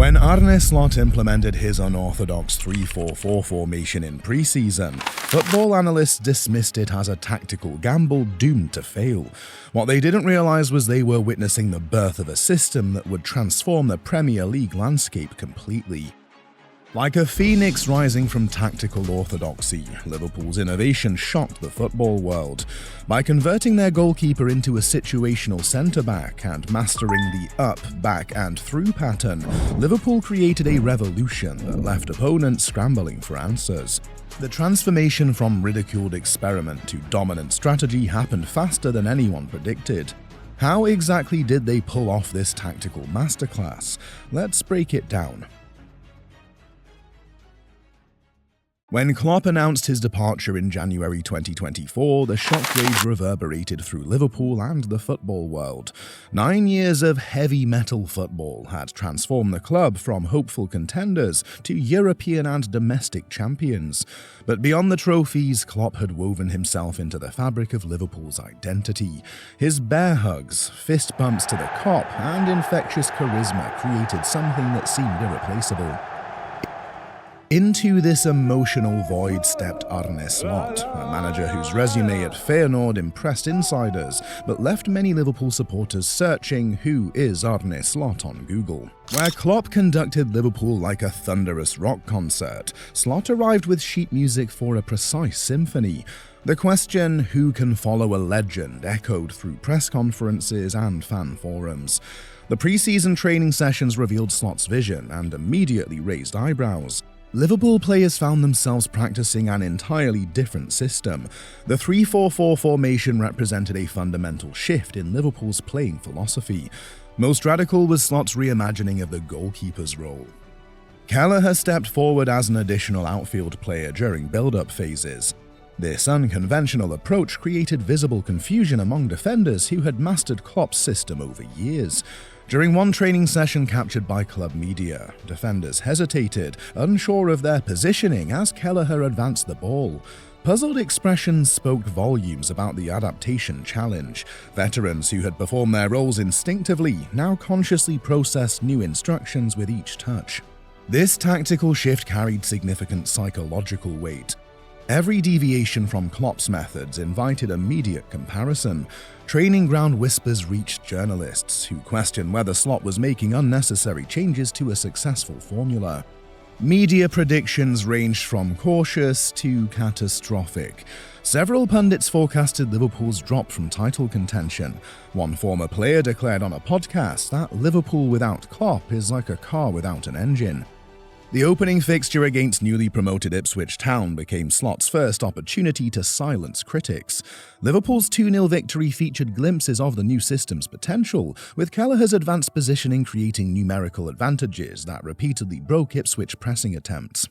When Arne Slot implemented his unorthodox 3-4-4 formation in pre-season, football analysts dismissed it as a tactical gamble doomed to fail. What they didn't realize was they were witnessing the birth of a system that would transform the Premier League landscape completely. Like a phoenix rising from tactical orthodoxy, Liverpool's innovation shocked the football world. By converting their goalkeeper into a situational centre-back and mastering the up, back and through pattern, Liverpool created a revolution that left opponents scrambling for answers. The transformation from ridiculed experiment to dominant strategy happened faster than anyone predicted. How exactly did they pull off this tactical masterclass? Let's break it down. When Klopp announced his departure in January 2024, the shockwaves reverberated through Liverpool and the football world. 9 years of heavy metal football had transformed the club from hopeful contenders to European and domestic champions. But beyond the trophies, Klopp had woven himself into the fabric of Liverpool's identity. His bear hugs, fist bumps to the Kop, and infectious charisma created something that seemed irreplaceable. Into this emotional void stepped Arne Slot, a manager whose resume at Feyenoord impressed insiders, but left many Liverpool supporters searching "Who is Arne Slot?" on Google. Where Klopp conducted Liverpool like a thunderous rock concert, Slot arrived with sheet music for a precise symphony. The question, who can follow a legend, echoed through press conferences and fan forums. The pre-season training sessions revealed Slot's vision and immediately raised eyebrows. Liverpool players found themselves practicing an entirely different system. The 3-4-4 formation represented a fundamental shift in Liverpool's playing philosophy. Most radical was Slot's reimagining of the goalkeeper's role. Kelleher stepped forward as an additional outfield player during build-up phases. This unconventional approach created visible confusion among defenders who had mastered Klopp's system over years. During one training session captured by club media, defenders hesitated, unsure of their positioning as Kelleher advanced the ball. Puzzled expressions spoke volumes about the adaptation challenge. Veterans who had performed their roles instinctively now consciously processed new instructions with each touch. This tactical shift carried significant psychological weight. Every deviation from Klopp's methods invited immediate comparison. Training ground whispers reached journalists, who questioned whether Slot was making unnecessary changes to a successful formula. Media predictions ranged from cautious to catastrophic. Several pundits forecasted Liverpool's drop from title contention. One former player declared on a podcast that Liverpool without Klopp is like a car without an engine. The opening fixture against newly promoted Ipswich Town became Slot's first opportunity to silence critics. Liverpool's 2-0 victory featured glimpses of the new system's potential, with Kelleher's advanced positioning creating numerical advantages that repeatedly broke Ipswich pressing attempts.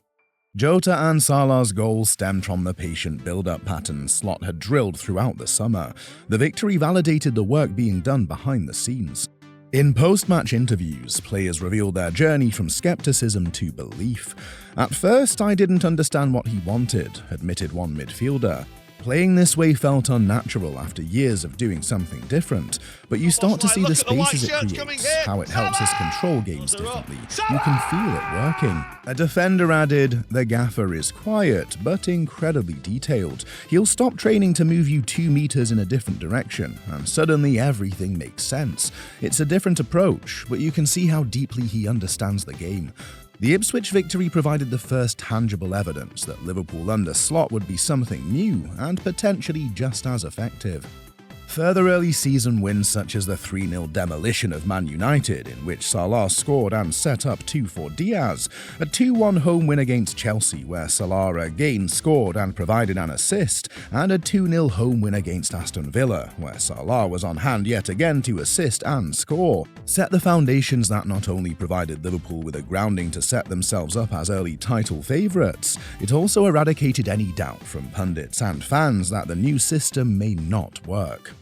Jota and Salah's goals stemmed from the patient build-up pattern Slot had drilled throughout the summer. The victory validated the work being done behind the scenes. In post-match interviews, players revealed their journey from skepticism to belief. "At first, I didn't understand what he wanted," admitted one midfielder. "Playing this way felt unnatural after years of doing something different, but you start to see the spaces it creates, how it helps us control games differently. You can feel it working." A defender added, "The gaffer is quiet, but incredibly detailed. He'll stop training to move you 2 meters in a different direction, and suddenly everything makes sense. It's a different approach, but you can see how deeply he understands the game." The Ipswich victory provided the first tangible evidence that Liverpool under Slot would be something new and potentially just as effective. Further early season wins such as the 3-0 demolition of Man United, in which Salah scored and set up 2 for Diaz, a 2-1 home win against Chelsea where Salah again scored and provided an assist, and a 2-0 home win against Aston Villa where Salah was on hand yet again to assist and score, set the foundations that not only provided Liverpool with a grounding to set themselves up as early title favourites, it also eradicated any doubt from pundits and fans that the new system may not work.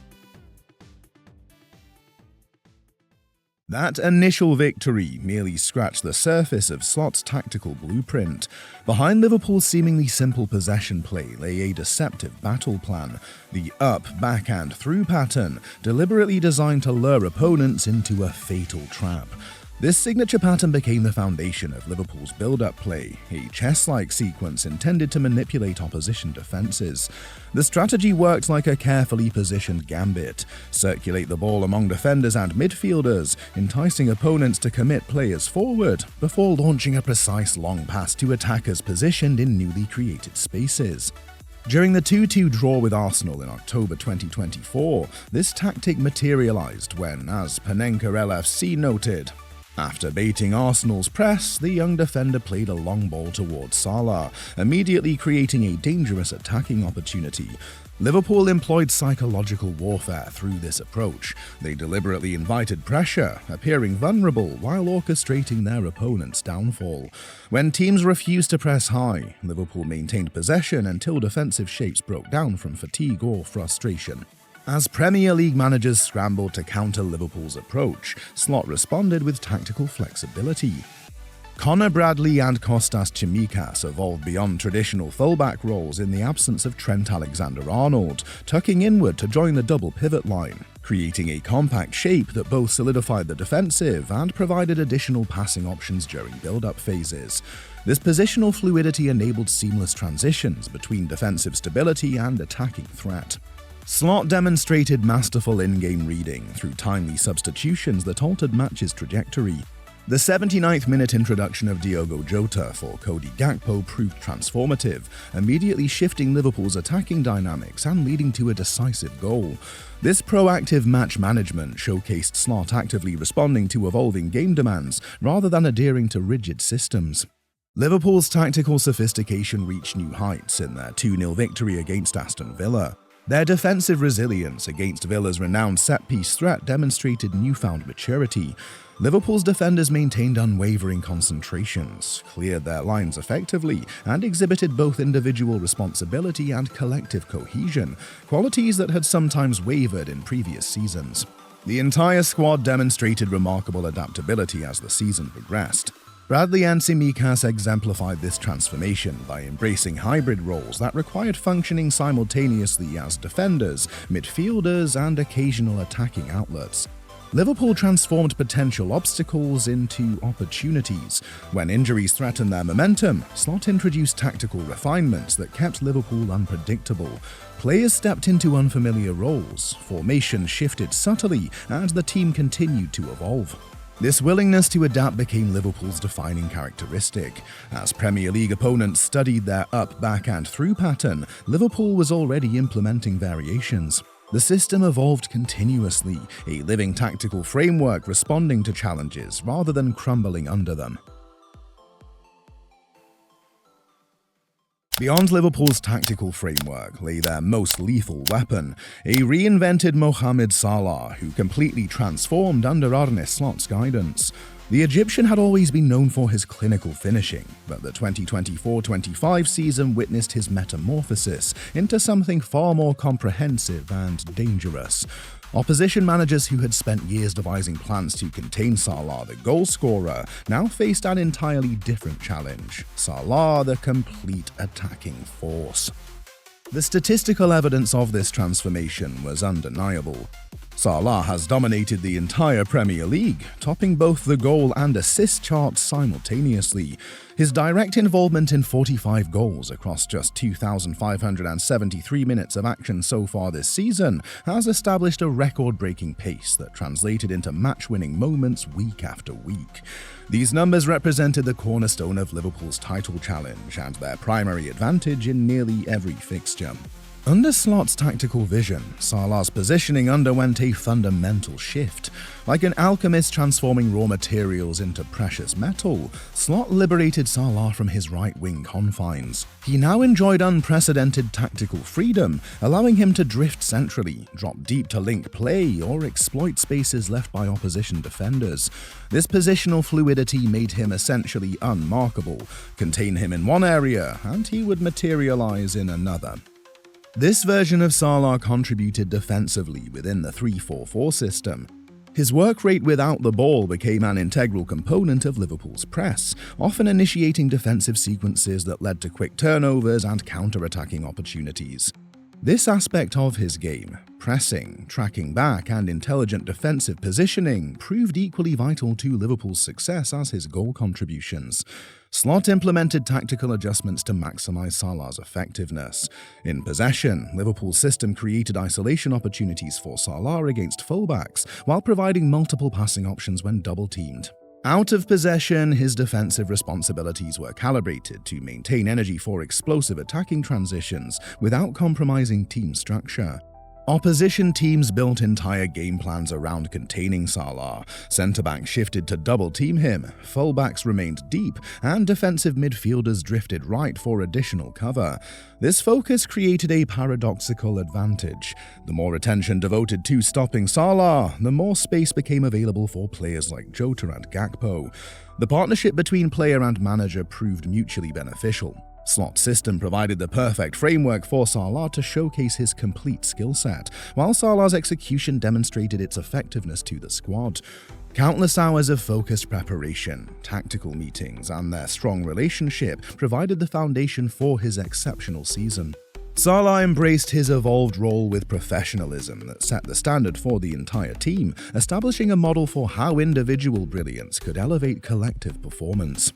That initial victory merely scratched the surface of Slot's tactical blueprint. Behind Liverpool's seemingly simple possession play lay a deceptive battle plan, the up, back and through pattern, deliberately designed to lure opponents into a fatal trap. This signature pattern became the foundation of Liverpool's build-up play, a chess-like sequence intended to manipulate opposition defences. The strategy worked like a carefully positioned gambit: circulate the ball among defenders and midfielders, enticing opponents to commit players forward before launching a precise long pass to attackers positioned in newly created spaces. During the 2-2 draw with Arsenal in October 2024, this tactic materialised when, as Panenka LFC noted, after baiting Arsenal's press, the young defender played a long ball towards Salah, immediately creating a dangerous attacking opportunity. Liverpool employed psychological warfare through this approach. They deliberately invited pressure, appearing vulnerable while orchestrating their opponent's downfall. When teams refused to press high, Liverpool maintained possession until defensive shapes broke down from fatigue or frustration. As Premier League managers scrambled to counter Liverpool's approach, Slot responded with tactical flexibility. Conor Bradley and Kostas Tsimikas evolved beyond traditional fullback roles in the absence of Trent Alexander-Arnold, tucking inward to join the double pivot line, creating a compact shape that both solidified the defensive and provided additional passing options during build-up phases. This positional fluidity enabled seamless transitions between defensive stability and attacking threat. Slot demonstrated masterful in-game reading through timely substitutions that altered match's trajectory. The 79th minute introduction of Diogo Jota for Cody Gakpo proved transformative, immediately shifting Liverpool's attacking dynamics and leading to a decisive goal. This proactive match management showcased Slot actively responding to evolving game demands rather than adhering to rigid systems. Liverpool's tactical sophistication reached new heights in their 2-0 victory against Aston Villa. Their defensive resilience against Villa's renowned set-piece threat demonstrated newfound maturity. Liverpool's defenders maintained unwavering concentrations, cleared their lines effectively, and exhibited both individual responsibility and collective cohesion, qualities that had sometimes wavered in previous seasons. The entire squad demonstrated remarkable adaptability as the season progressed. Bradley and Tsimikas exemplified this transformation by embracing hybrid roles that required functioning simultaneously as defenders, midfielders, and occasional attacking outlets. Liverpool transformed potential obstacles into opportunities. When injuries threatened their momentum, Slot introduced tactical refinements that kept Liverpool unpredictable. Players stepped into unfamiliar roles, formations shifted subtly, and the team continued to evolve. This willingness to adapt became Liverpool's defining characteristic. As Premier League opponents studied their up, back, and through pattern, Liverpool was already implementing variations. The system evolved continuously, a living tactical framework responding to challenges rather than crumbling under them. Beyond Liverpool's tactical framework lay their most lethal weapon, a reinvented Mohamed Salah who completely transformed under Arne Slot's guidance. The Egyptian had always been known for his clinical finishing, but the 2024-25 season witnessed his metamorphosis into something far more comprehensive and dangerous. Opposition managers who had spent years devising plans to contain Salah, the goal-scorer, now faced an entirely different challenge: Salah, the complete attacking force. The statistical evidence of this transformation was undeniable. Salah has dominated the entire Premier League, topping both the goal and assist charts simultaneously. His direct involvement in 45 goals across just 2,573 minutes of action so far this season has established a record-breaking pace that translated into match-winning moments week after week. These numbers represented the cornerstone of Liverpool's title challenge and their primary advantage in nearly every fixture. Under Slot's tactical vision, Salah's positioning underwent a fundamental shift. Like an alchemist transforming raw materials into precious metal, Slot liberated Salah from his right-wing confines. He now enjoyed unprecedented tactical freedom, allowing him to drift centrally, drop deep to link play, or exploit spaces left by opposition defenders. This positional fluidity made him essentially unmarkable. Contain him in one area, and he would materialize in another. This version of Salah contributed defensively within the 3-4-4 system. His work rate without the ball became an integral component of Liverpool's press, often initiating defensive sequences that led to quick turnovers and counter-attacking opportunities. This aspect of his game, pressing, tracking back, and intelligent defensive positioning, proved equally vital to Liverpool's success as his goal contributions. Slot implemented tactical adjustments to maximize Salah's effectiveness. In possession, Liverpool's system created isolation opportunities for Salah against fullbacks, while providing multiple passing options when double-teamed. Out of possession, his defensive responsibilities were calibrated to maintain energy for explosive attacking transitions without compromising team structure. Opposition teams built entire game plans around containing Salah. Centre-backs shifted to double-team him, full-backs remained deep, and defensive midfielders drifted right for additional cover. This focus created a paradoxical advantage. The more attention devoted to stopping Salah, the more space became available for players like Jota and Gakpo. The partnership between player and manager proved mutually beneficial. Slot's system provided the perfect framework for Salah to showcase his complete skill set, while Salah's execution demonstrated its effectiveness to the squad. Countless hours of focused preparation, tactical meetings, and their strong relationship provided the foundation for his exceptional season. Salah embraced his evolved role with professionalism that set the standard for the entire team, establishing a model for how individual brilliance could elevate collective performance.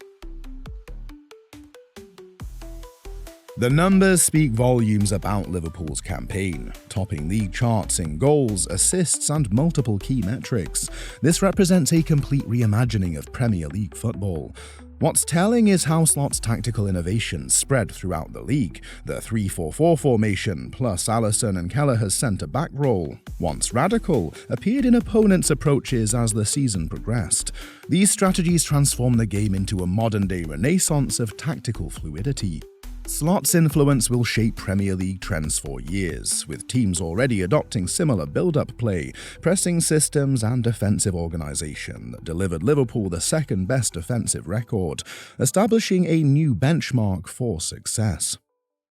The numbers speak volumes about Liverpool's campaign, topping league charts in goals, assists, and multiple key metrics. This represents a complete reimagining of Premier League football. What's telling is how Slot's tactical innovations spread throughout the league. The 3-4-4 formation, plus Alisson and Kelleher's centre-back role, once radical, appeared in opponents' approaches as the season progressed. These strategies transformed the game into a modern-day renaissance of tactical fluidity. Slot's influence will shape Premier League trends for years, with teams already adopting similar build-up play, pressing systems, and defensive organisation that delivered Liverpool the second-best defensive record, establishing a new benchmark for success.